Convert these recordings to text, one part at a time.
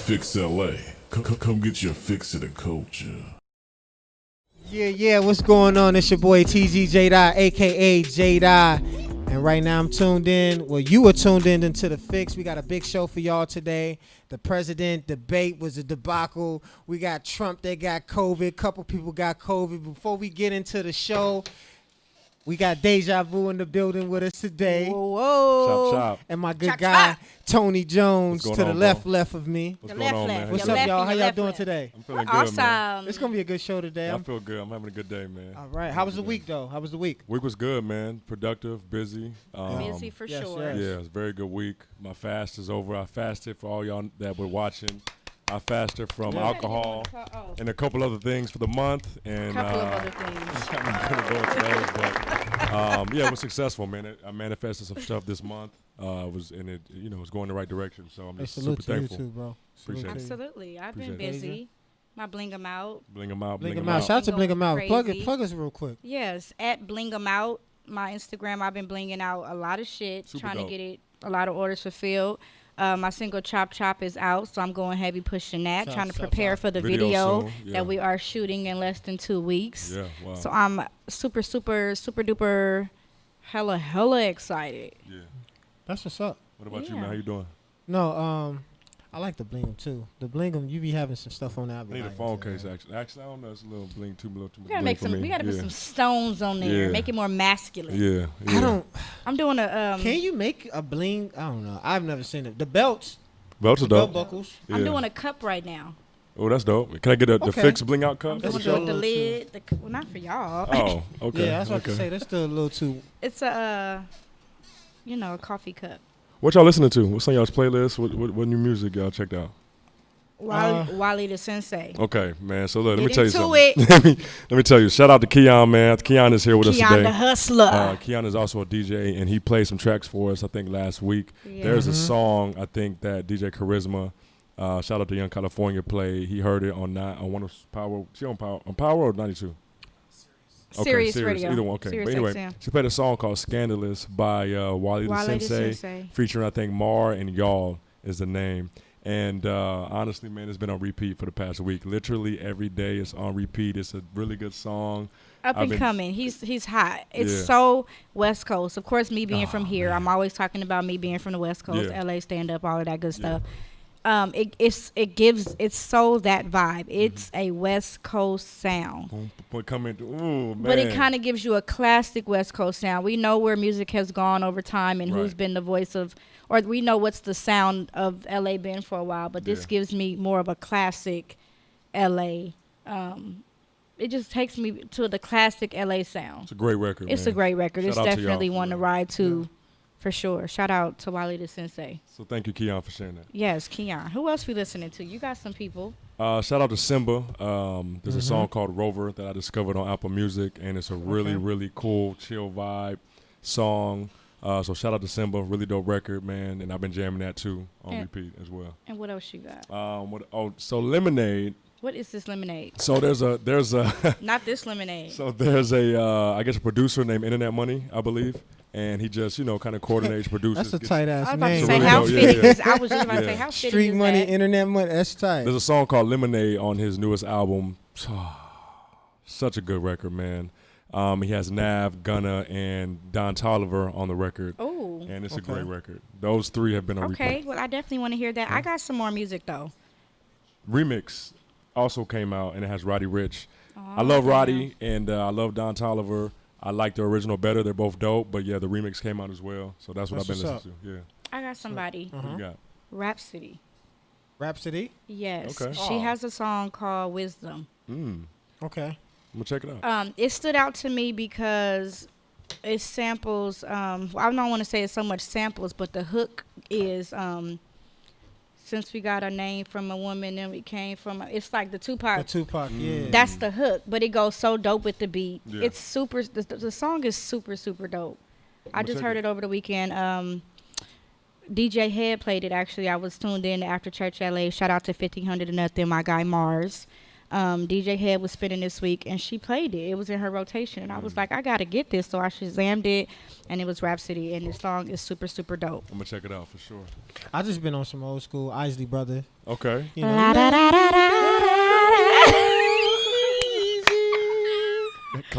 Thefixla. Come get your fix of the culture. Yeah, what's going on? It's your boy TG J-Dot, aka J-Dot. And right now I'm tuned in. Well, you were tuned in into The Fix. We got a big show for y'all today. The president debate was a debacle. We got Trump that got COVID. Couple people got COVID. Before we get into the show, we got Deja Vu in the building with us today. Whoa. Chop. And my good Chop, guy, chop. Tony Jones, to the on, left of me. What's The going left, on, left. man? What's Your up, left y'all? and How your y'all left doing left. today? I'm feeling good, man. Awesome. It's going to be a good show today. I feel good. I'm having a good day, man. All right. How was the week, though? How was the week? Week was good, man. Productive, busy. Busy for yes, sure. yes. Yeah, it's a very good week. My fast is over. I fasted for all y'all that were watching. I fasted from alcohol and a couple other things for the month. And couple of other things. I'm gonna go into those, but yeah, it was successful, man. I manifested some stuff this month. It was going in the right direction. So I'm Hey, just salute super to you thankful. too, bro. Appreciate Salute it. to you. Absolutely. I've been Appreciate it. busy. My bling 'em out. Bling them out. Bling 'em out. Shout out to Bling 'em out. Crazy. Plug us real quick. Yes, at bling 'em out. My Instagram, I've been blinging out a lot of shit, Super trying dope. to get a lot of orders fulfilled. My single Chop Chop is out, so I'm going heavy pushing that, trying to prepare for the video soon, yeah. that we are shooting in less than 2 weeks. Yeah, wow. So I'm super duper hella excited. Yeah. That's what's up. What about you, Yeah. man? How you doing? No, I like the bling 'em too. The bling 'em, you be having some stuff on that. I need a phone case, actually. Actually, I don't know. It's a little bling, too much. We gotta make some. We gotta put some stones on there. Yeah. Make it more masculine. Yeah. I don't. I'm doing a. Can you make a bling? I don't know. I've never seen it. The belts, Belts are the belt dope. buckles. I'm Yeah. doing a cup right now. Oh, that's dope. Can I get the Okay. fix bling out I'm cup? doing That's it what with the y'all lid. Well, not for y'all. Oh, okay. Yeah, that's what okay. I say. That's still a little too. It's a a coffee cup. What y'all listening to? What's on y'all's playlist? What new music y'all checked out? Wally the Sensei. Okay, man. So look, let me Get tell you into something. let me tell you. Shout out to Keon, man. Keon is here with us Keon today. the Hustler. Keon is also a DJ, and he played some tracks for us, I think, last week. Yeah. There's a song, I think, that DJ Charisma, shout out to Young California, played. He heard it on one of Power. She on Power or 92? Sirius Radio. Either one. Okay. Sirius But anyway, XM. she played a song called Scandalous by Wally the Wally the Sensei, Sensei. featuring, I think, Mar and Y'all is the name. And honestly, man, it's been on repeat for the past week. Literally every day it's on repeat. It's a really good song. Up I've and been- coming. He's hot. It's Yeah. so West Coast. Of course, me being Oh, from here, man. I'm always talking about me being from the West Coast, Yeah. LA stand up, all of that good Yeah. stuff. It's so that vibe. It's a West Coast sound. Ooh, man. But it kind of gives you a classic West Coast sound. We know where music has gone over time and who's Right. been the voice of, or we know what's the sound of LA been for a while. But this Yeah. gives me more of a classic LA. It just takes me to the classic LA sound. It's a great record, It's man. a great record. Shout It's out to y'all definitely for one to that. ride to, for sure. Shout out to Wally the Sensei. So thank you, Keon, for sharing that. Yes, Keon. Who else we listening to? You got some people. Shout out to Simba. There's a song called Rover that I discovered on Apple Music, and it's a really, really cool, chill vibe song. So shout out to Simba. Really dope record, man. And I've been jamming that, too, on And- repeat as well. And what else you got? So Lemonade. What is this lemonade? So there's a Not this lemonade. So there's I guess a producer named Internet Money, I believe, and he just kind of coordinates, produces. That's a gets- tight I ass was about to name. say Really how dope, yeah, fitting yeah. is. I was just about to Yeah. say how fitting Street is money, that? internet money. That's tight. There's a song called Lemonade on his newest album. Such a good record, man. He has Nav, Gunna, and Don Toliver on the record, Oh, and it's a Okay. great record. Those three have been on okay. repeat. Well, I definitely want to hear that. I got some more music though. Remix also came out, and it has Roddy Ricch. Oh, I love okay. Roddy, and I love Don Toliver. I like the original better. They're both dope, but yeah, the remix came out as well. So that's what That's I've been what's listening to. Yeah. I got somebody. What you got? Rhapsody. Rhapsody. Yes. Okay. She has a song called Wisdom. Okay. I'm gonna check it out. It stood out to me because it samples. I don't want to say it's so much samples, but the hook is since we got our name from a woman and we came from. It's like the Tupac. The Tupac. Yeah. That's the hook, but it goes so dope with the beat. Yeah. It's super. The song is super dope. I I'ma just check heard it. it over the weekend. DJ Head played it actually. I was tuned in to After Church LA. Shout out to 1500 and nothing. My guy Mars. DJ Head was spinning this week, and she played it. It was in her rotation, and I was like, I gotta get this, so I Shazammed it, and it was Rhapsody, and this song is super, super dope. I'm gonna check it out for sure. I just been on some old school Isley Brother. Okay. You know,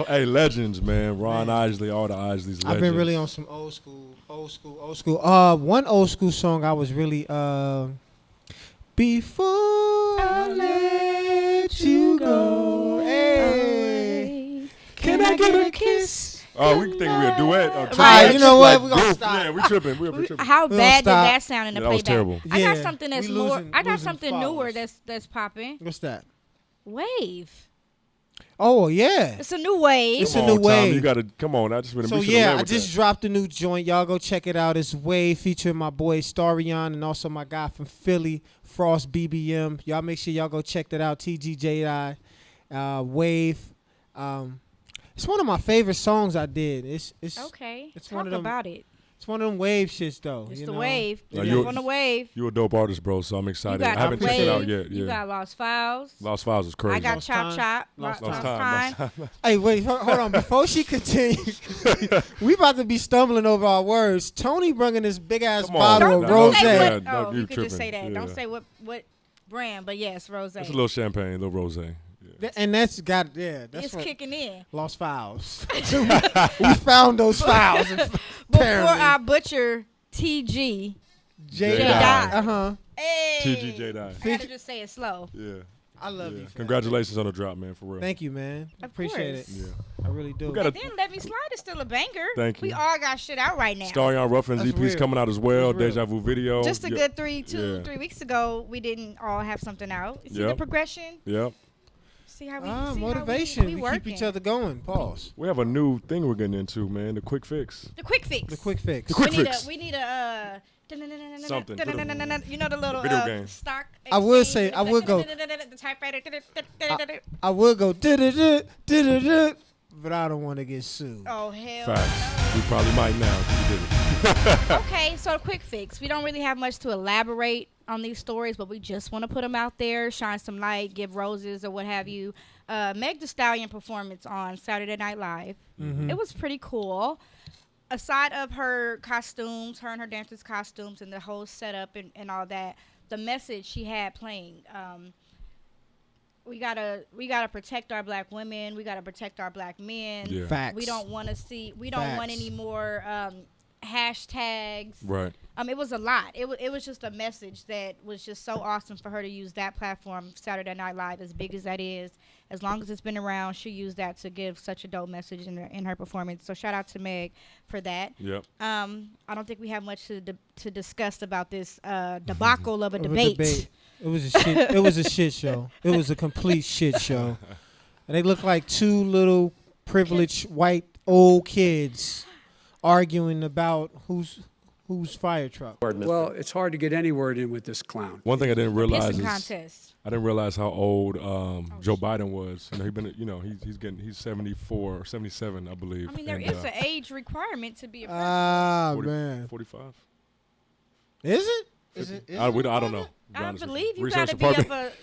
Hey, legends, man. Ron Isley, all the Isleys. Legends. I've been really on some old school. One old school song I was really before I let you go. Hey, can I get a kiss? Oh, we think we a duet. All right, you know what? We gonna stop. Yeah, we tripping. We tripping. How We bad did gonna stop. that sound in the Yeah, that was playback? terrible. I got Yeah, something that's we more. losing- I got losing something followers. newer that's popping. What's that? Wave. Oh yeah. It's a new wave. It's Come a new on, Tom, wave. you gotta come on. I just been. So yeah, I just dropped a new joint. Y'all go check it out. It's Wave featuring my boy Starreon and also my guy from Philly, Frost BBM. Y'all make sure y'all go check that out. TGJI, Wave. It's one of my favorite songs I did. It's Okay. It's Talk one of them- about it. It's one of them wave shits though. It's you the know? wave. No, It's you- on the wave. You a dope artist, bro. So I'm You excited. got I haven't the checked it out wave. yet. You Yeah. got Lost Files. Lost Files is crazy. I got Lost Chop Time. Chop. Lost Lost Time. Time. Hey, wait, hold on. Before she continues, we about to be stumbling over our words. Tony bringing this big ass Come on. bottle Don't of Don't rose. say Yeah, what. no, Oh, you you could just say tripping. that. Don't Yeah. say what brand, but yes, Rose. It's a little champagne, a little rosé. Yeah. And that's got that's It's what kicking in. lost files. We found those files. Before Apparently. I butcher TG. J. Dye. Uh-huh. Hey. TGJ Dye. I had to just say it slow. Yeah. I love Yeah. you. For that. Congratulations on the drop, man. For real. Thank you, man. Of Appreciate course. it. Yeah. I really do. We got And then Let Me Slide is still a banger. Thank We you. all got shit out right now. Starreon Ruffin's That's EP's real. coming out as well. That's real. Deja Vu video. Just a Yeah. good 3 Yeah. weeks ago, we didn't all have something out. See the Yep. progression? Yep. See how we see Motivation. How we We working. keep each other going. Pause. We have a new thing we're getting into, man. The quick fix. The quick fix. The quick fix. The quick we need fix. we need a Something. You know the little Video game. stock. I would say- I would go- The typewriter. I would go da-da-da, but I don't want to get sued. Oh hell. Facts. We probably might now. 'Cause we did it. Okay, so a quick fix. We don't really have much to elaborate on these stories, but we just want to put them out there, shine some light, give roses or what have you. Meg Thee Stallion performance on Saturday Night Live. It was pretty cool. Aside of her costumes, her and her dancers' costumes and the whole setup and all that, the message she had playing, we gotta protect our black women. We gotta protect our black men. Yeah. Facts. We don't want to see. We don't want Facts. any more hashtags. Right. It was a lot. It was just a message that was just so awesome for her to use that platform, Saturday Night Live, as big as that is. As long as it's been around, she used that to give such a dope message in her performance. So shout out to Meg for that. Yep. I don't think we have much to discuss about this debacle of a Of debate. It was a shit. It was a shit show. It was a complete shit show. And they look like two little privileged white old kids arguing about whose fire truck. Well, it's hard to get any word in with this clown. One thing I didn't realize Pissing is contest. I didn't realize how old Joe Biden was. He's 74 or 77, I believe. I mean, there And, is an age requirement to be a president. Ah 40 man, 45. is it? Is it? I don't know. to be I honest with believe you Research gotta be of department.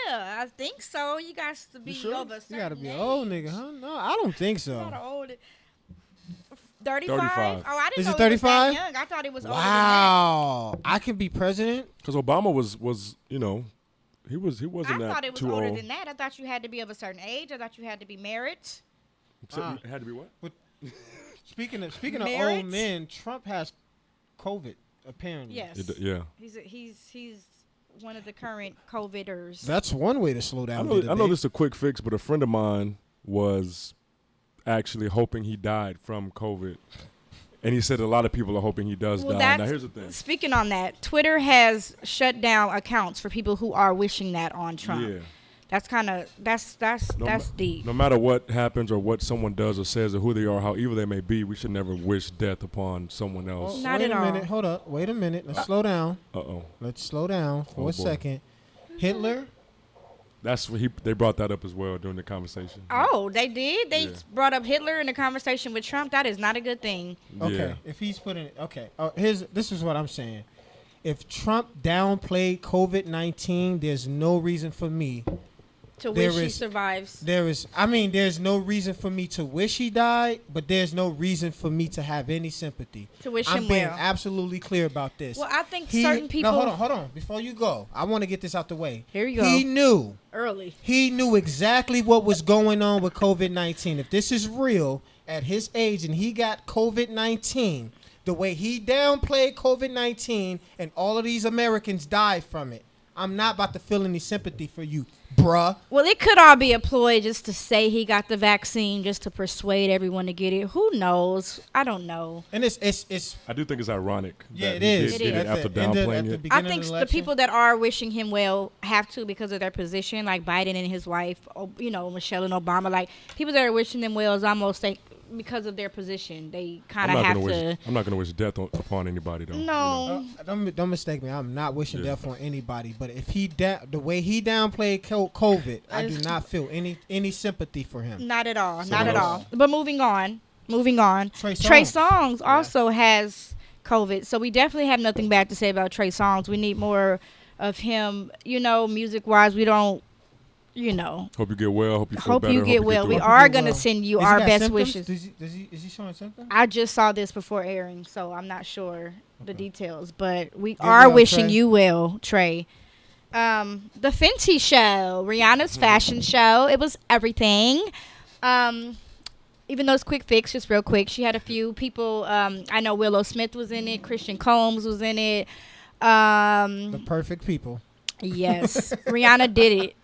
I think so. You got to be of a certain You gotta be an old age. nigga, huh? No, I don't think Not so. an old. 35? 35. Oh, I didn't Is know it it was that 35? young. I thought it was older than Wow, I can be president. Because Obama was he that. wasn't I that thought it was too older old. than that. I thought you had to be of a certain age. I thought you had to be married. So it had to be what? Speaking of Married? old men, Trump has COVID apparently. Yes. Yeah. He's one of the current COVIDers. That's one way to slow down. I know this is a quick fix, but a friend of mine was actually hoping he died from COVID. And he said a lot of people are hoping he does Well, die. Now, that's- here's the thing. Speaking on that, Twitter has shut down accounts for people who are wishing that on Trump. Yeah. That's kind of that's deep. No matter what happens or what someone does or says or who they are, how evil they may be, we should never wish death upon someone else. Not Wait at a all. minute. Hold up. Wait a minute. Let's slow down. Uh-oh. Let's slow down for Oh, a boy. second. Hitler. That's what they brought that up as well during the conversation. Oh, they did. They Yeah. brought up Hitler in the conversation with Trump. That is not a good thing. Okay. Yeah. If he's putting okay. This is what I'm saying. If Trump downplayed COVID-19, there's no reason for me To there wish he is- survives. there's no reason for me to wish he died, but there's no reason for me to have any sympathy. To wish I'm him being well. absolutely clear about this. Well, I think certain people. No, hold on. Before you go, I want to get this out the way. Here you He go. knew. Early. He knew exactly what was going on with COVID-19. If this is real at his age and he got COVID-19, the way he downplayed COVID-19 and all of these Americans died from it, I'm not about to feel any sympathy for you, bruh. Well, it could all be a ploy just to say he got the vaccine, just to persuade everyone to get it. Who knows? I don't know. And it's I do think it's ironic. yeah, that it he is. did it after At the end of- downplaying at the it. beginning I think of the election. people that are wishing him well have to because of their position, like Biden and his wife, Michelle and Obama. Like people that are wishing them well is almost like because of their position. They kind of have to. I'm not gonna wish death upon anybody though. No. Don't mistake me. I'm not wishing death on anybody. But if the way he downplayed COVID, I do not feel any sympathy for him. Not at all. So Not at else? all. But moving on. Trey Trey Songz. Songz also has COVID. So we definitely have nothing bad to say about Trey Songz. We need more of him, music-wise. We don't, Hope you get well. Hope you feel hope better. you get well. through We it. are get going to well. send you Has he our got best symptoms? wishes. Is he showing symptoms? I just saw this before airing, so I'm not sure the details. But we Get are well, wishing Trey. you well, Trey. The Fenty show, Rihanna's fashion show. It was everything. Even though it's quick fix, just real quick, she had a few people. I know Willow Smith was in it. Christian Combs was in it. The perfect people. Yes, Rihanna did it.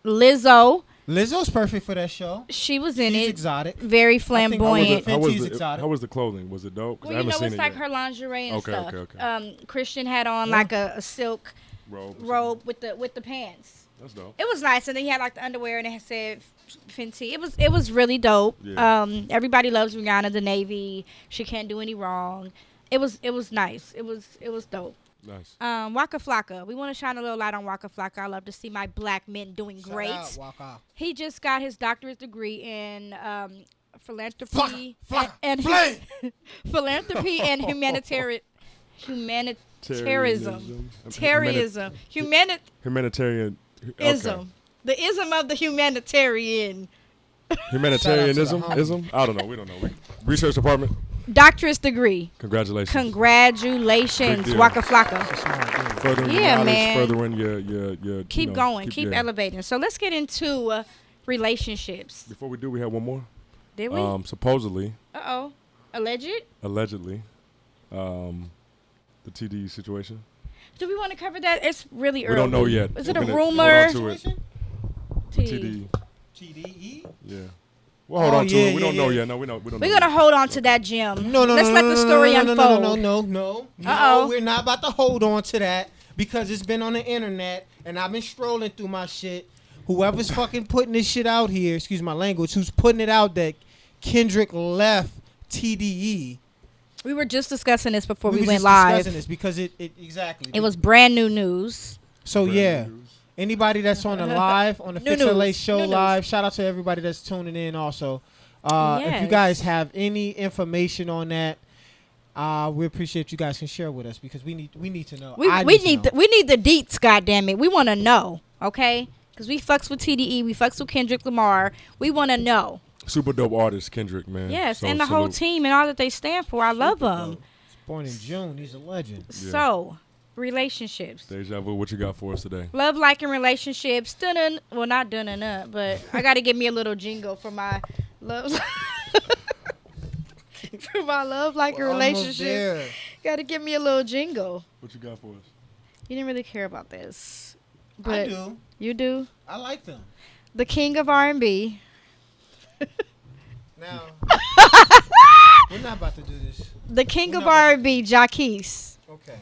Lizzo's perfect for that show. She was in She's it. exotic. Very I think flamboyant. Fenty's exotic. How was the clothing? Was it dope? 'Cause Well, I haven't seen it's it like yet. her lingerie and Okay, stuff. okay. Christian had on Yeah. like a silk Robe. robe with the pants. That's dope. It was nice, and then he had like the underwear, and it said Fenty. It was really dope. Yeah. Everybody loves Rihanna, the Navy. She can't do any wrong. It was nice. It was dope. Nice. Waka Flocka. We want to shine a little light on Waka Flocka. I love to see my black men doing Shout great. out, Waka. He just got his doctorate degree in philanthropy Flocka, and flame. philanthropy and humanitarianism. Terrorism. Humanitarian. Ism. The ism of the humanitarian. Humanitarianism. Shout out to the Ism. I don't know. We don't know. Research department. Doctorate degree. Congratulations. Big Congratulations, deal. Waka Flocka. Furthering your Yeah, knowledge, man. furthering your Keep going. Keep yeah. elevating. So let's get into relationships. Before we do, we have one more. Did we? Supposedly, Alleged? allegedly, the TD situation. Do we want to cover that? It's really early. We don't know yet. Is it We're a gonna rumor? Hold on to it. TD. TDE? Yeah. We'll hold on to yeah, it. We don't yeah, know yeah. yet. No, we don't. We're going to hold on to that, Jim. No, Let's let the story unfold. No, Uh-oh. we're not about to hold on to that because it's been on the internet and I've been strolling through my shit. Whoever's fucking putting this shit out here, excuse my language, who's putting it out that Kendrick left TDE. We were just discussing this before we was went just live. discussing this because it exactly. It was brand new news. So Brand yeah. news. Anybody that's on the live, on the New Fixla news. show New news. live, shout out to everybody that's tuning in also. If you Yes. guys have any information on that, we appreciate you guys can share with us because we need to know. We I need to know. we need the deets, goddammit. We want to know, okay? Because we fucks with TDE, we fucks with Kendrick Lamar. We want to know. Super dope artist, Kendrick, man. Yes, So and the whole salute. team and all that they stand for. I love them. Born in June, he's a legend. Yeah. So, relationships. Deja vu, what you got for us today? Love, like, and relationships. Dun-dun. Well, not dun-dun-dun, but I got to give me a little jingle for my love. For my love, like, and relationship. Got to give me a little jingle. What you got for us? You didn't really care about this. I But do. you do. I like them. The king of R&B. Now, we're not about to do this. The king We're of not gonna- R&B, Jacquees. Okay.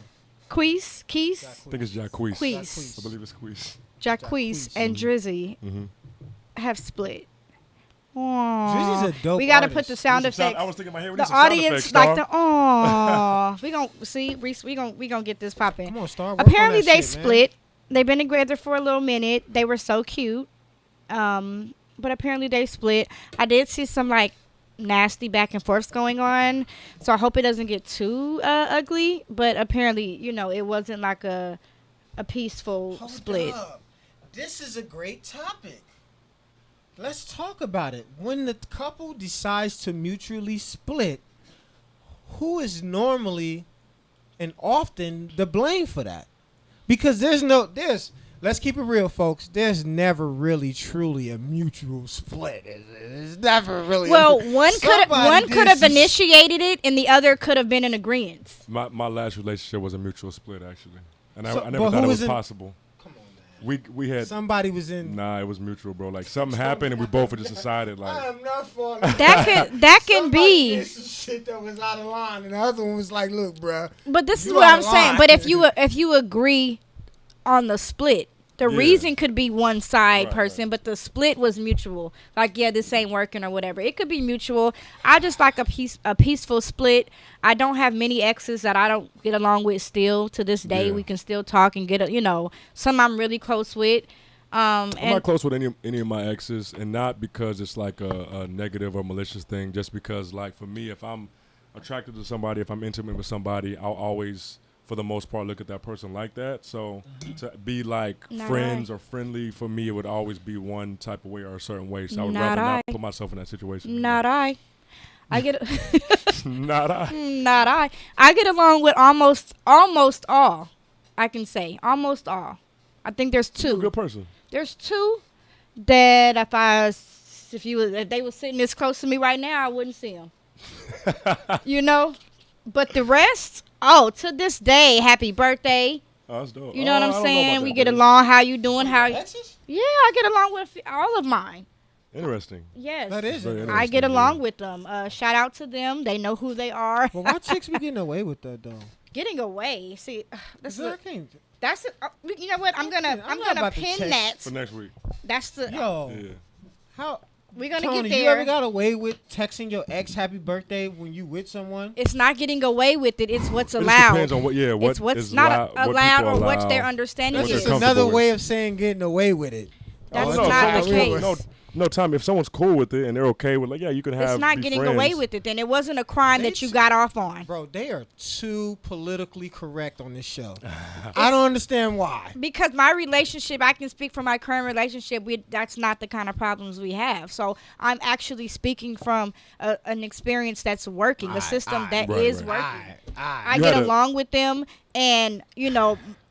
Keys? I think it's Jacquees. Queez. I believe it's Queez. Jacquees and Drizzy Mm-hmm. have split. Drizzy's a dope We got to artist. put the sound effects. I was thinking in my head, we The need some sound audience effects, like dawg. the aww. We gon' see Reese. We gon' get this popping. Come on, Star. work on Apparently that they shit, man. split. They've been together for a little minute. They were so cute. But apparently they split. I did see some like nasty back and forths going on. So I hope it doesn't get too ugly. But apparently, it wasn't like a peaceful Hold split. up. This is a great topic. Let's talk about it. When the couple decides to mutually split, who is normally and often the blame for that? Because let's keep it real, folks. There's never really truly a mutual split. It's never really. Well, one could have initiated it, and the other could have been in agreement. My last relationship was a mutual split, actually, and So- I never but thought who it was was in- possible. Come on, man. We had Somebody was in. Nah, it was mutual, bro. Like something happened, and we both just decided like. I am not falling. That can Somebody be. did some shit that was out of line, and the other one was like, "Look, bruh, But this is You what out I'm of saying. line. But if you agree on the split, the Yeah. reason could be one side Right, person, but the split was mutual. Like, yeah, this ain't working or whatever. It could be mutual. I just like a peaceful split. I don't have many exes that I don't get along with still to this day. Yeah. We can still talk and get some I'm really close with. I'm And not close with any of my exes, and not because it's like a negative or malicious thing. Just because, like, for me, if I'm attracted to somebody, if I'm intimate with somebody, I'll always, for the most part, look at that person like that. So to be like Not friends I. or friendly, for me, it would always be one type of way or a certain way. So I would Not rather not I. put myself in that situation. not I. I get Not I. not I. I get along with almost all. I can say almost all. I think there's You're a two. good person. There's two that if they were sitting this close to me right now, I wouldn't see them. But the rest, to this day, happy birthday. Oh, that's dope. You know what I I'm don't saying? about We that, get baby. along. How you doing? exes? Yeah, I get along with all of mine. Interesting. Yes. That is Very it. I get interesting, along yeah. with them. Shout out to them. They know who they are. Well, why chicks be getting away with that though? Getting away. See, That's I can't. you know what? I'm not gonna about to pin text that. For next week. That's the. Yo, Yeah. how? We're gonna Tony, get you there. ever got away with texting your ex happy birthday when you with someone? It's not getting away with it. It's what's It just allowed. depends on what It's what's is not what allowed people or what allow. their understanding What That's they're is. just another comfortable way with. of saying getting away with it. That's no, not the absolutely. case. No, Tommy, if someone's cool with it and they're okay with, like, yeah, you can have. It's not be getting friends. away with it. Then it wasn't a crime They that you t- got off on. Bro, they are too politically correct on this show. I don't understand why. Because my relationship, I can speak for my current relationship. That's not the kind of problems we have. So I'm actually speaking from an experience that's working, a system that Right, is right. working. Aight. I You get had a- along with them, and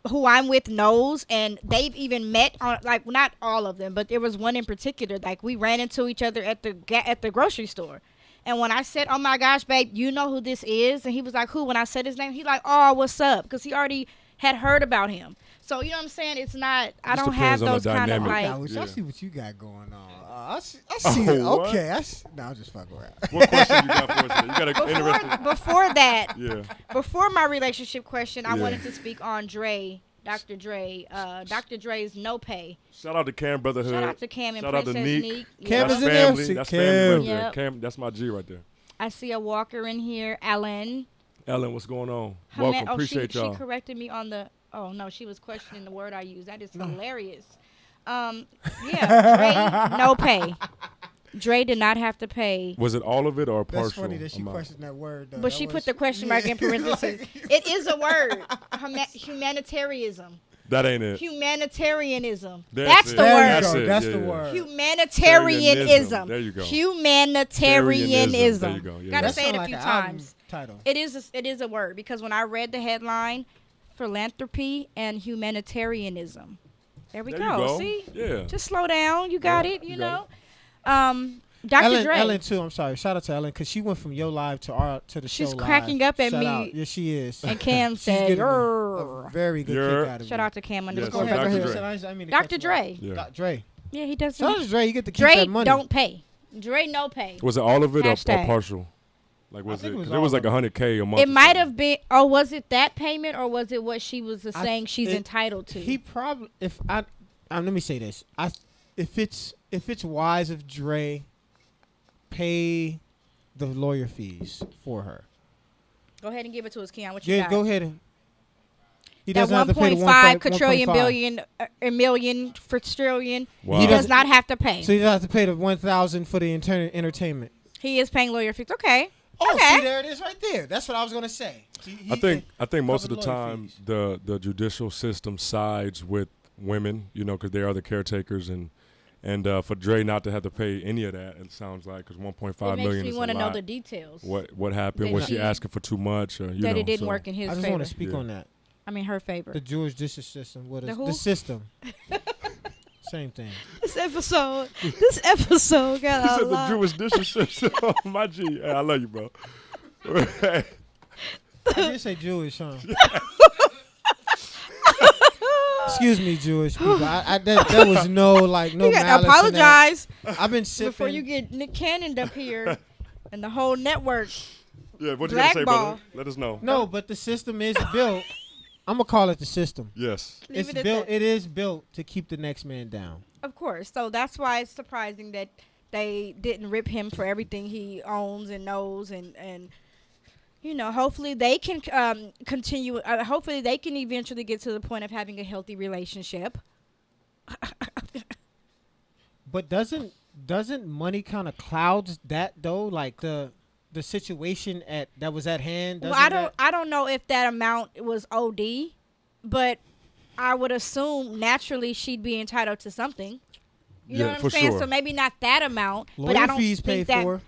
who I'm with knows, and they've even met on, like, not all of them, but there was one in particular. Like, we ran into each other at the grocery store, and when I said, "Oh my gosh, babe, you know who this is?" and he was like, "Who?" When I said his name, he like, "Oh, what's up?" Because he already had heard about him. So you know what I'm saying? It's not. I Just don't have depends on the those kind of dynamic. like. I see what you got going on. I see. it. what? Okay. I'll just fuck around. What question you got for us today? You got an interesting. Before that, Yeah. before my relationship question, I Yeah. wanted to speak on Dre, Dr. Dre, Dr. Dre's No Pay. Shout out to Cam Brotherhood. Shout out to Cam and Shout out to Princess Neek. Neek. Cam Yeah. is That's in there. family. See, That's Cam. family right there. Yep. Cam, that's my G right there. I see a Walker in here, Ellen. Ellen, what's going on? Her Welcome. man- Appreciate she y'all. corrected me on the. Oh no, she was questioning the word I used. That is hilarious. Yeah, Dre, no pay. Dre did not have to pay. Was it all of it or That's partial? funny that she amount? questioned that word. Though. But she put the question mark in parentheses. It is a word. Humanitarianism. That ain't it. Humanitarianism. That's That's it. the There you word. That's go. it. That's Yeah, the yeah. word. Humanitarianism. There you go. Humanitarianism. There you go. Yeah. Gotta That say sound it a like few an album times. title. It is a word because when I read the headline, philanthropy and humanitarianism. There we There you go. See? Yeah. Just slow down. You got Yeah, it, you you know. got Dr. Dre. Ellen too. I'm sorry. Shout out to Ellen because she went from Yo Live to the show. She's live. cracking up at Shout me. out. Yes, she is. And Cam She's said, getting a "Grr." very good Yer. kick out of Shout me. out to Cam Yes, underscore Dr. Brotherhood. Dre. I mean to cut Dr. you off. Dre. Yeah. Dre. Yeah, he doesn't. Shout out to Dre. You get to keep Dre that money. don't pay. Dre no pay. Was it all of it or Hashtag. partial? Like was think it? it was 'Cause it was all like of 100K a month. It or might something. have been. Oh, was it that payment or was it what she was saying she's it- entitled to? He probably let me say this. If it's wise of Dre pay the lawyer fees for her. Go ahead and give it to us, Keon. What you Yeah, got? go ahead. He That doesn't have to pay the 1.5 1.5. quadrillion billion, a million for trillion. Wow. He does doesn't- not have to pay. So you don't have to pay the 1,000 for the entertainment. He is paying lawyer fees. Okay. Oh, Okay. see, there it is right there. That's what I was gonna say. I think most of the covered lawyer time fees. the judicial system sides with women, you know, because they are the caretakers, and for Dre not to have to pay any of that, it sounds like, because 1.5 million It makes is me want a to know lot. the details. What happened? That Was she she- asking for too much? Or, you that know, it didn't so- work in his I just favor. want to speak Yeah. on that. I mean, her favor. The Jewish dish system. What is The who? the system? Same thing. This episode got He a said the lot. Jewish dishes. My G. Hey, I love you, bro. I did say Jewish, huh? Excuse me, Jewish people. That was no You malice got to in that. apologize I've been sipping. before you get Nick Cannon up here and the whole network. Yeah, what you got to say, brother? Blackball. Let us know. No, but the system is built. I'm gonna call it the system. Yes. Leave It's it at built. that. It is built to keep the next man down. Of course. So that's why it's surprising that they didn't rip him for everything he owns and knows, and you know, hopefully they can continue. Hopefully they can eventually get to the point of having a healthy relationship. But doesn't money kind of clouds that though? Like the situation that was at hand. Well, doesn't I don't know if that amount was OD, but I would assume naturally she'd be entitled to something. You know Yeah, what I'm for saying? sure. So maybe not that amount, lawyer but I don't fees think paid that. for.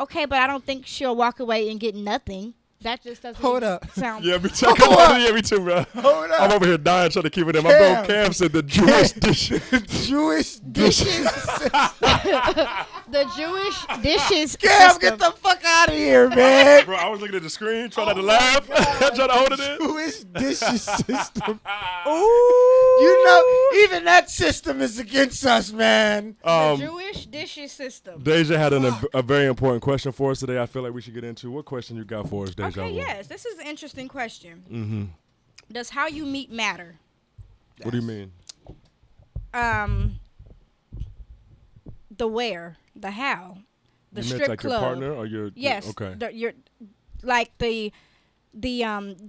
Okay, but I don't think she'll walk away and get nothing. That just doesn't Hold up. sound. Yeah, me too. Yeah, me too, bro. Hold I'm over here dying trying to keep it in. My Cam. bro Cam said the Jewish dishes. Jewish dishes. The Jewish dishes. Cam, system. get the fuck out of here, man. Bro, I was looking at the screen, trying not to laugh, trying to hold it in. Jewish dishes system. You know, even that system is against us, man. The Jewish dishes system. Deja had a very important question for us today. I feel like we should get into. What question you got for us, Deja? Okay, yes, this is an interesting question. Mm-hmm. Does how you meet matter? What do you mean? The where, the how, the You strip meant like club. your partner or your? Yes. Okay. Your like the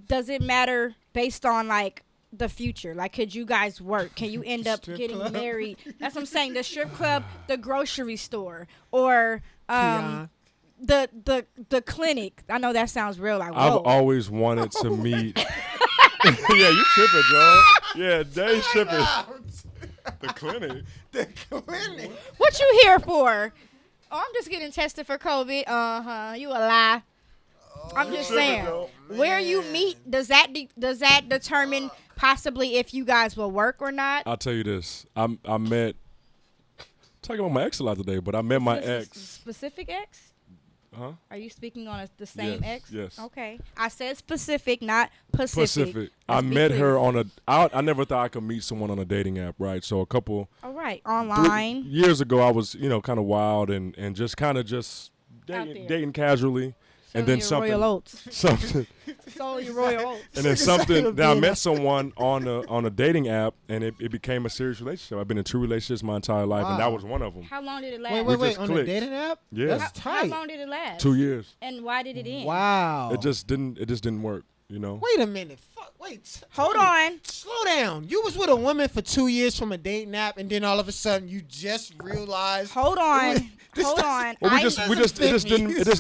does it matter based on like the future? Like, could you guys work? Can you end up Strip getting club. married? That's what I'm saying. The strip club, the grocery store, or Keon. the clinic. I know that sounds real. Like, I've whoa. always wanted to meet. Yeah, you tripping, Joe. Yeah, Dave tripping. The clinic. The clinic. What you here for? Oh, I'm just getting tested for COVID. You a lie. I'm just tripping, saying. Joe. Where you meet, does that determine possibly if you guys will work or not? I'll tell you this. I met. Talking about my ex a lot today, but I met my Is this ex. specific ex? Huh? Are you speaking on the same Yes, ex? yes. Okay. I said specific, not Pacific. Pacific. Let's I be met clear. her on a. I never thought I could meet someone on a dating app, right? So a couple. All right. 3 Online. years ago, I was kind of wild and just kind of just Out there. dating casually, and then Selling your Royal Oats. something, Sold your Royal Oats. and then something. Then I met someone on a dating app, and it became a serious relationship. I've been in 2 relationships my entire life, and that Wow. was one of them. How long did it last? Wait, We wait, just on the clicked. dating app? Yeah. That's How tight. long did it last? 2 years. And why did it end? Wow. It just didn't work. You know. Wait a minute. Fuck. Wait. Hold on. Slow down. You was with a woman for 2 years from a dating app, and then all of a sudden you just realized. Hold on. This Hold doesn't- on. Well, it just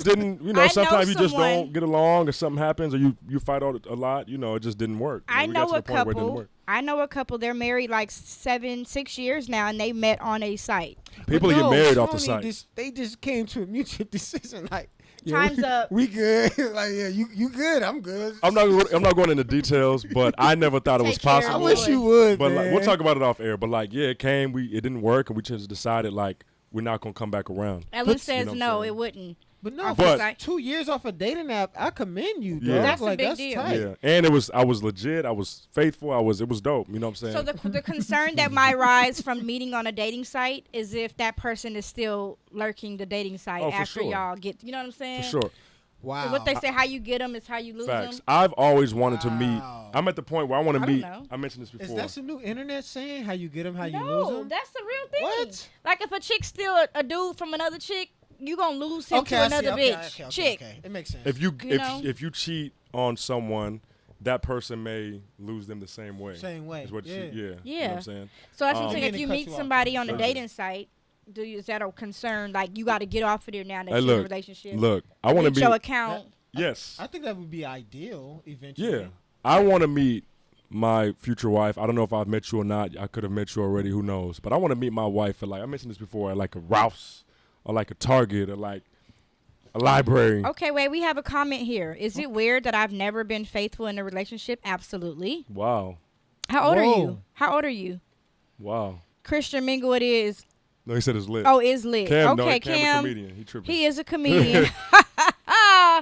didn't. You know, I know sometimes you just someone- don't get along, or something happens, or you fight a lot. You know, it just didn't work. You I we got know to the a point where it didn't couple. work. I know a couple. They're married like 6 years now, and they met on a site. People But get no, married off the Tony, site. they just came to a mutual decision. Like, yeah, Time's up. We good. Like, yeah, you good. I'm good. I'm not going into details, but I never thought it was Take care of I possible. me. wish you would, But man. like, we'll talk about it off air. But like, yeah, it came. It didn't work, and we just decided like we're not gonna come back around. Ellen But- says You know what I'm no, saying? it wouldn't. But no, Off for the site. 2 years off a dating app, I commend you, dog. Yeah. That's a like, big that's deal. tight. Yeah, and I was legit. I was faithful. It was dope. You know what I'm saying? So the concern that might rise from meeting on a dating site is if that person is still lurking the dating site Oh, for after sure. y'all get. You know what I'm saying? For sure. Wow. What they say, how you get them is how you lose Facts. them. I've always wanted to meet. Wow. I'm at the point where I want I to don't meet. know. I mentioned this Is before. that some new internet saying? How you get them, how you lose No, them? that's the real thing. What? Like if a chick steal a dude from another chick, you gonna lose him to I see. another Okay, bitch. okay, Chick. Okay. It makes sense. If you know? if you cheat on someone, that person may lose them the same way. Same way. Is what Yeah. You know what Yeah. I'm saying? So that's what I'm Um, saying. If Didn't you cut meet you off. somebody on a Sorry. dating site, is that a concern? Like you got to get off of there now that Hey, you're in a look, relationship. look. I want to Delete be. your account. Yes. I think that would be ideal eventually. Yeah. I want to meet my future wife. I don't know if I've met you or not. I could have met you already. Who knows? But I want to meet my wife at, like, I mentioned this before, at like a Ralph's or like a Target or like a library. Okay, wait, we have a comment here. Is it weird that I've never been faithful in a relationship? Absolutely. Wow. How old are Whoa. you? How old are you? Wow. Christian Mingle it is. No, he said it's lit. Oh, is lit. Cam, Okay, no, Cam a Cam. comedian. He tripping. He is a comedian.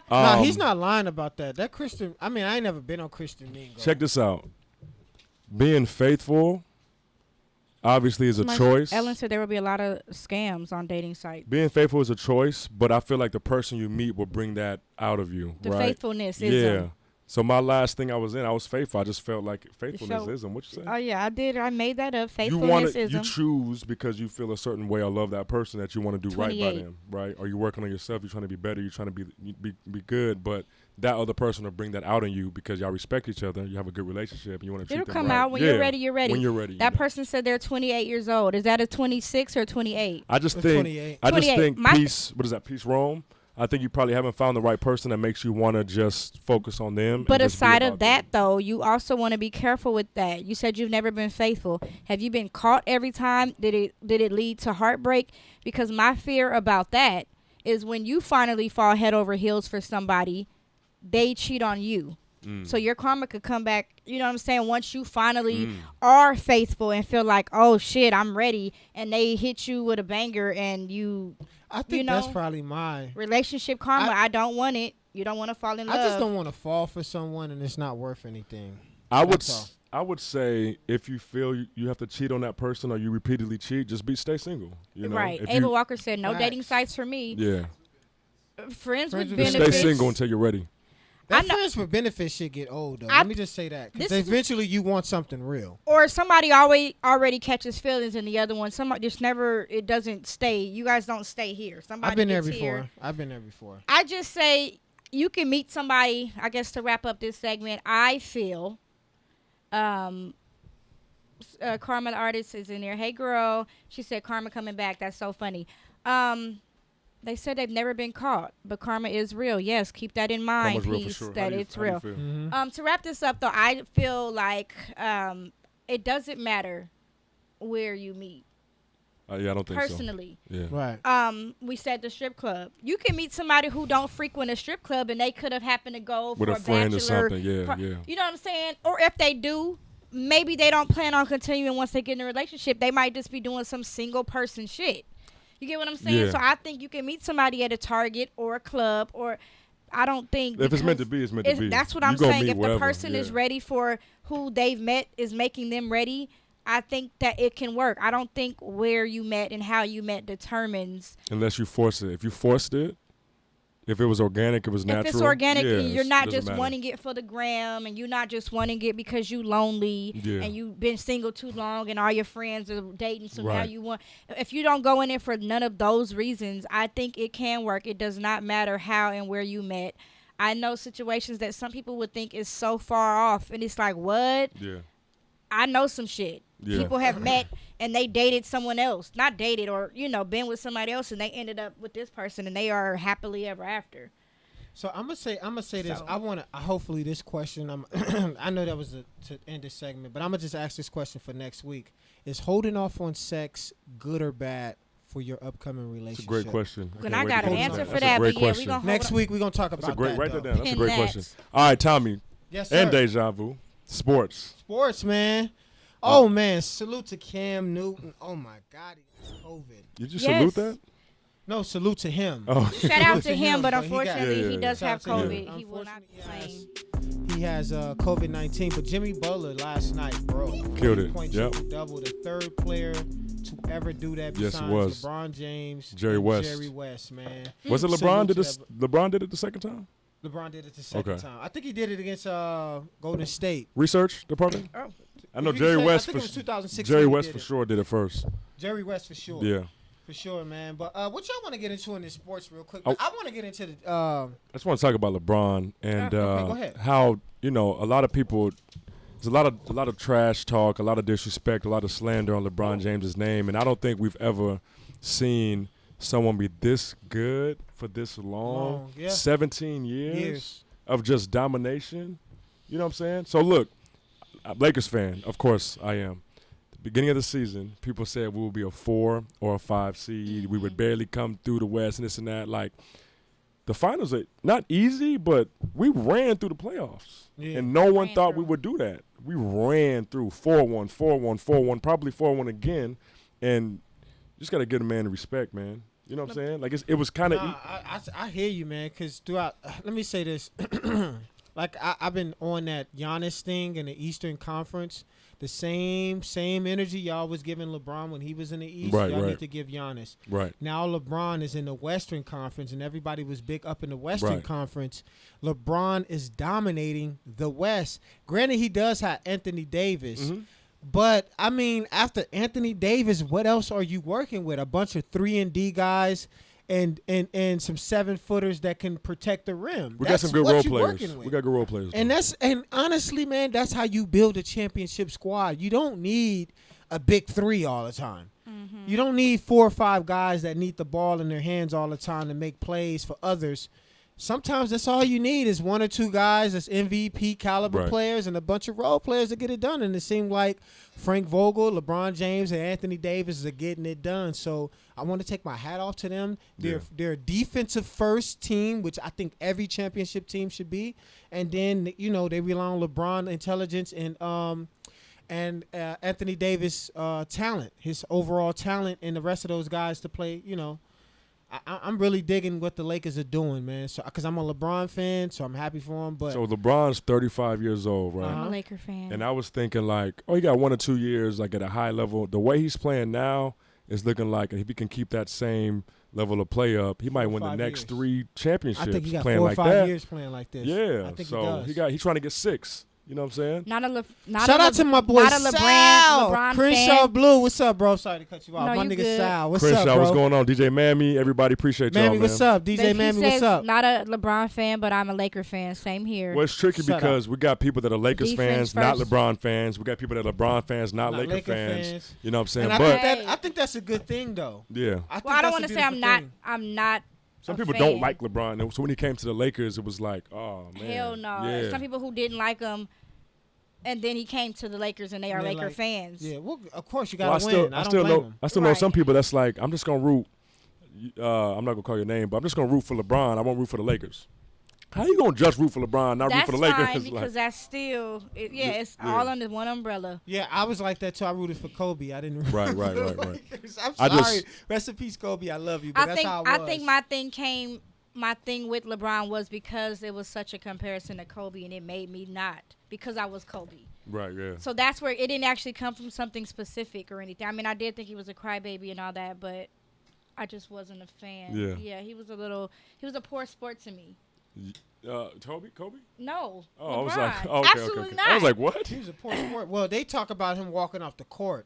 Nah, he's not lying about that. That Christian, I mean, I ain't never been on Christian Mingle. Check this out. Being faithful obviously is a choice. Ellen said there will be a lot of scams on dating sites. Being faithful is a choice, but I feel like the person you meet will bring that out of you, The right? faithfulness is Yeah. So my last thing I was in, I was faithful. I just felt like faithfulness show- ism. What you say? Oh, yeah, I did. I made that up. You Faithfulness you ism. choose because you feel a certain way or love that person that you want to do right by 28. them, right? Or you're working on yourself. You're trying to be better. You're trying to be good, but that other person will bring that out in you because y'all respect each other. You have a good relationship. And you want to treat It'll them come right. out when Yeah. you're ready. You're ready. When you're ready. That you know. person said they're 28 years old. Is that a 26 or 28? I just Or think 28. I just 28. think My- peace. What is that? Peace Rome. I think you probably haven't found the right person that makes you want to just focus on them. But and just be aside about of that, them. though, you also want to be careful with that. You said you've never been faithful. Have you been caught every time? Did it lead to heartbreak? Because my fear about that is when you finally fall head over heels for somebody, they cheat on you. So your karma could come back, you know what I'm saying, once you finally are faithful and feel like, oh, shit, I'm ready, and they hit you with a banger and I think you that's know, probably my. relationship karma. I don't want it. You don't want to fall in love. I just don't want to fall for someone and it's not worth anything. I would That's all. I would say if you feel you have to cheat on that person or you repeatedly cheat, just stay single. You know? Right. If Ava you, Walker said, no Facts. dating sites for me. yeah. Friends with with Just stay benefits. single until you're ready. That know- friends for benefits should get old though. I- Let me just say that because this is- eventually you want something real. Or somebody already catches feelings in the other one. Somebody just never, it doesn't stay. You guys don't stay here. Somebody I've been there gets before. here. I've been there before. I just say you can meet somebody, I guess to wrap up this segment, I feel, Karma the artist is in there. Hey girl, she said Karma coming back. That's so funny. They said they've never been caught, but karma is real. Yes, keep that in mind, Karma's real for please, sure. How that do you- it's how do you real. feel? Mm-hmm. To wrap this up, though, I feel like it doesn't matter where you meet. Yeah, I don't think Personally, so. Yeah. Right. we said the strip club. You can meet somebody who don't frequent a strip club, and they could have happened to go With for a friend or bachelor something. Yeah, par- yeah. You know what I'm saying? Or if they do, maybe they don't plan on continuing once they get in a relationship. They might just be doing some single person shit. You get what I'm saying? Yeah. So I think you can meet somebody at a Target or a club, or I don't think If it's meant to because be, it's meant to be. that's what You I'm gonna saying. meet If wherever, the person is yeah. ready for who they've met is making them ready, I think that it can work. I don't think where you met and how you met determines. Unless you force it. If you forced it, if it was organic, it was natural. If it's organic, yeah, and you're not doesn't just matter. wanting it for the gram, and you're not just wanting it because you lonely, Yeah. and you've been single too long, and all your friends are dating, so now Right. you want. If you don't go in it for none of those reasons, I think it can work. It does not matter how and where you met. I know situations that some people would think is so far off, and it's like, what? Yeah. I know some shit. Yeah. People have met and they dated someone else, not dated or been with somebody else, and they ended up with this person, and they are happily ever after. So I'm gonna say this. So- I want to. Hopefully, this question. I know that was to end this segment, but I'm gonna just ask this question for next week. Is holding off on sex good or bad for your upcoming relationship? It's a great question. And can't I wait got to an get answer into for That's a that, great but yeah, question. we gonna Next week we're gonna talk about That's a great. that. Write that though. down. That's a Pin great that. question. All right, Tommy. Yes, sir. And Deja Vu. Sports. Sports, man. Oh man, salute to Cam Newton. Oh my God, he has COVID. Did you Yes. salute that? No, salute to him. Oh. Shout out to to him, him, but but he got- unfortunately, Yeah, he yeah, does yeah. have Shout out to COVID. him. He will not be Unfortunately, playing. He has COVID-19, but Jimmy Butler last night, bro, Killed it. 40-point Yep. triple-double, the third player to ever do that Yes, it besides was. LeBron James, Jerry and West. Jerry West, man. Was it Salute LeBron to did this? that- LeBron did it the second time. LeBron did it the second Okay. time. I think he did it against Golden State. Research department. I know If you Jerry say- West. I think it was 2016 Jerry he West did for it. sure did it first. Jerry West for sure. Yeah. For sure, man. But what y'all want to get into in this sports real quick? Oh. I want to get into the. I just want to talk about LeBron and Okay, go ahead. how a lot of people. There's a lot of trash talk, a lot of disrespect, a lot of slander on LeBron James's name, and I don't think we've ever seen someone be this good for this long. Yeah. 17 years of just domination. You know what I'm saying? So look, Lakers fan, of course I am. The beginning of the season, people said we would be a 4 or a 5 seed. We would barely come through the West and this and that. Like, the finals are not easy, but we ran through the playoffs. Yeah. And no one Ran thought through. we would do that. We ran through 4-1, 4-1, 4-1, probably 4-1 again. And you just got to give the man the respect, man. You know what I'm saying? Like, it was kind of I hear you, man, because throughout, let me say this. Like, I've been on that Giannis thing in the Eastern Conference. The same energy y'all was giving LeBron when he was in the East. Right, y'all right. need to give Giannis. right. Now LeBron is in the Western Conference, and everybody was big up in the Western Right. Conference. LeBron is dominating the West. Granted, he does have Anthony Davis. Mm-hmm. But, I mean, after Anthony Davis, what else are you working with? A bunch of 3-and-D guys and some 7-footers that can protect the rim. We got That's some good what role you players. working with. We got good role players. And honestly, man, that's how you build a championship squad. You don't need a big 3 all the time. You don't need 4 or 5 guys that need the ball in their hands all the time to make plays for others. Sometimes that's all you need is 1 or 2 guys that's MVP caliber Right. players and a bunch of role players to get it done. And it seemed like Frank Vogel, LeBron James, and Anthony Davis are getting it done. So I want to take my hat off to them. They're a defensive first team, which I think every championship team should be. And then, they rely on LeBron intelligence and Anthony Davis talent, his overall talent, and the rest of those guys to play, I'm really digging what the Lakers are doing, man. So, because I'm a LeBron fan, so I'm happy for him. But So LeBron's 35 years old, right? I'm a Laker fan. And I was thinking like, he got 1 or 2 years like at a high level. The way he's playing now is looking like if he can keep that same level of play up, he might win the 5 next years. 3 championships I think he got playing 4 or like 5 that. years playing like this. Yeah. I think So he does. he's trying to get 6. You know what I'm saying? Shout out to my boy not a Sal. LeBron Crenshaw fan. Blue. What's up, bro? Sorry to cut you off. No, My you nigga good. Sal. What's Crenshaw, up, bro? what's going on? DJ Mammy, everybody appreciate y'all, Mammy, man. what's up? But DJ he Mammy, says what's up? Not a LeBron fan, but I'm a Laker fan. Same here. Well, it's tricky Shut because we got people that are Lakers Defense fans, not first. LeBron fans. We got people that are LeBron fans, not Laker fans. You know what I'm saying? And But I think that's a good thing, though. yeah, Well, I don't want want to say I'm not. some a people fan. don't like LeBron. So when he came to the Lakers, it was like, oh man, Hell no. Yeah. Some people who didn't like him, and then he came to the Lakers, and they are And they're Laker like- fans. Yeah, well, of course you Well, gotta win. I don't blame him. I still know Right. some people that's like, I'm just gonna root. I'm not gonna call your name, but I'm just gonna root for LeBron. I won't root for the Lakers. How you gonna just root for LeBron, not That's root for the Lakers? fine because that's still, it's all under one umbrella. Yeah, I was like that too. I rooted for Kobe. I didn't. Right. I'm I sorry. just- Rest in peace, Kobe. I love you. But that's how it was. I think my thing with LeBron was because it was such a comparison to Kobe, and it made me not because I was Kobe. Right, yeah. So that's where it didn't actually come from something specific or anything. I mean, I did think he was a crybaby and all that, but I just wasn't a fan. Yeah. Yeah, he was a poor sport to me. Kobe? No. Oh, I was LeBron. like, oh, okay, Absolutely okay. not. I was like, what? He was a poor sport. Well, they talk about him walking off the court.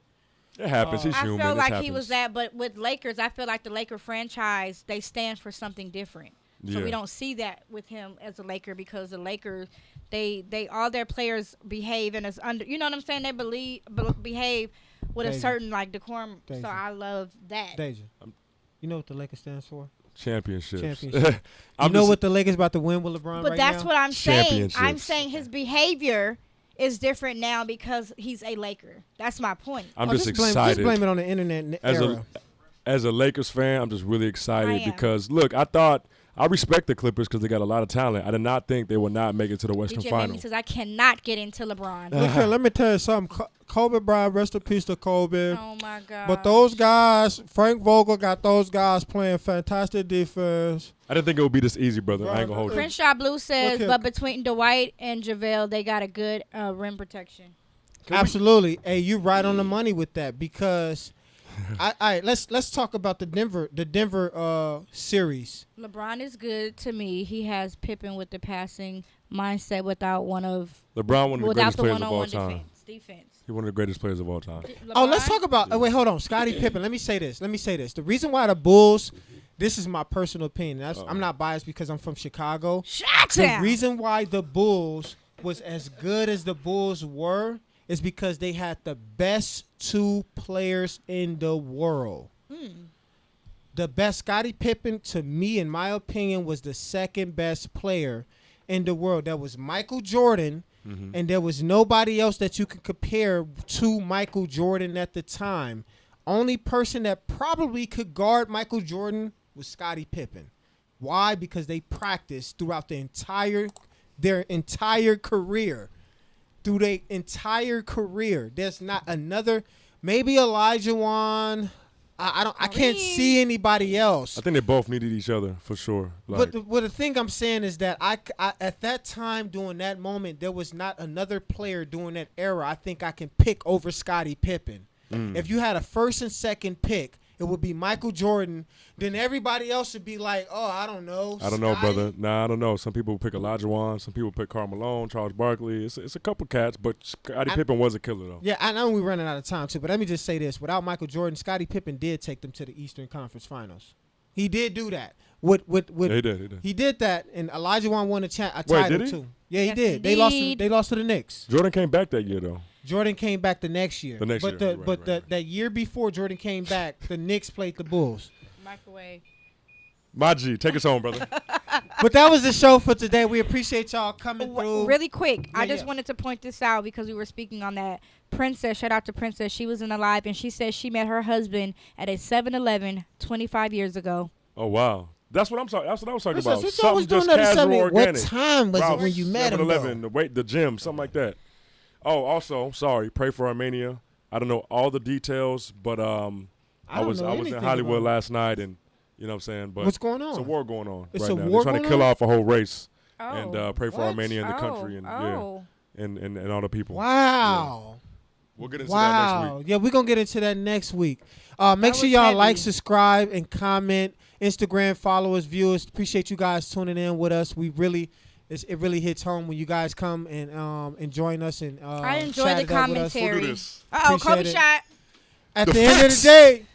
It happens. He's I human. feel This like happens. he was that, but with Lakers, I feel like the Laker franchise, they stand for something different. So Yeah. we don't see that with him as a Laker because the Lakers, they all their players behave and it's under, you know what I'm saying? They behave with a Deja. certain like decorum. Deja. So I love that. Deja, you know what the Lakers stands for? Championships. Championship. I'm You know just- what the Lakers about to win with LeBron But right that's now? what I'm saying. I'm Championships. saying his behavior is different now because he's a Laker. That's my point. I'm Oh, just blame, excited. Just blame it on the internet era. As a Lakers fan, I'm just really I excited am. because look, I respect the Clippers because they got a lot of talent. I did not think they would not make it to the Western DJ Final. Mamie says I cannot get into LeBron. Look here, let me tell you something. Kobe Bryant, rest in peace to Kobe. Oh my God. But those guys, Frank Vogel got those guys playing fantastic defense. I didn't think it would be this easy, brother. I ain't gonna hold you. Crenshaw Blue says, Look here. but between Dwight and JaVale, they got a good rim protection. Absolutely. Hey, you right on the money with that because all right, let's talk about the Denver series. LeBron is good to me. He has Pippen with the passing mindset without LeBron, one of the without greatest the players of all one-on-one time. defense. He's one of the greatest players of all time. Oh, let's talk about wait, hold on. Scottie Pippen. Let me say this. The reason why the Bulls, this is my personal opinion. I'm not biased because I'm from Chicago. Shut The him. reason why the Bulls was as good as the Bulls were is because they had the best 2 players in the world. The best Scottie Pippen, to me, in my opinion, was the second best player in the world. That was Michael Jordan and there was nobody else that you could compare to Michael Jordan at the time. Only person that probably could guard Michael Jordan was Scottie Pippen. Why? Because they practiced throughout their entire career. Through their entire career, there's not another. Maybe Elijah Wan. I can't see anybody else. I think they both needed each other for sure. But the thing I'm saying is that I at that time during that moment there was not another player during that era I think I can pick over Scottie Pippen. If you had a first and second pick, it would be Michael Jordan. Then everybody else would be like, oh, I don't know. I don't know, brother. Nah, I don't know. Some people pick Elijah Wan. Some people pick Karl Malone, Charles Barkley. It's a couple cats, but Scottie Pippen was a killer, though. Yeah, I know we're running out of time, too. But let me just say this. Without Michael Jordan, Scottie Pippen did take them to the Eastern Conference Finals. He did do that. Yeah, he did. He did that, and Elijah Wan won a title, did he? too. Yeah, he Yes, did. indeed. They lost to the Knicks. Jordan came back that year, though. Jordan came back the next year. That year before Jordan came back, the Knicks played the Bulls. Microwave. My G, take us home, brother. But that was the show for today. We appreciate y'all coming through. Really quick, I just yeah. wanted to point this out because we were speaking on that. Princess, shout out to Princess. She was in the live, and she said she met her husband at a 7-Eleven 25 years ago. Oh, wow. That's what I'm talking. That's what I was talking Princess, about. what y'all was Something doing just at casual, 7? organic. What time was it when you met him, 7-Eleven, the gym, something like that. Oh, also, sorry, pray for Armenia. I don't know all the details, but I was in Hollywood last night, and you know what I'm saying. But what's going on? It's a war going on It's right a now. war They're trying to going kill on? off a whole race, Oh. and pray for What? Armenia and the country, and Oh. and all the people. Wow. Yeah. We'll get into that next week. Yeah, we're going to get into that next week. Make sure was y'all heavy. like, subscribe, and comment. Instagram followers, viewers. Appreciate you guys tuning in with us. It really hits home when you guys come and join us and I enjoy chat the it up with us. commentary. We'll do this. Uh-oh, Kobe Appreciate it. shot. At the end of the day,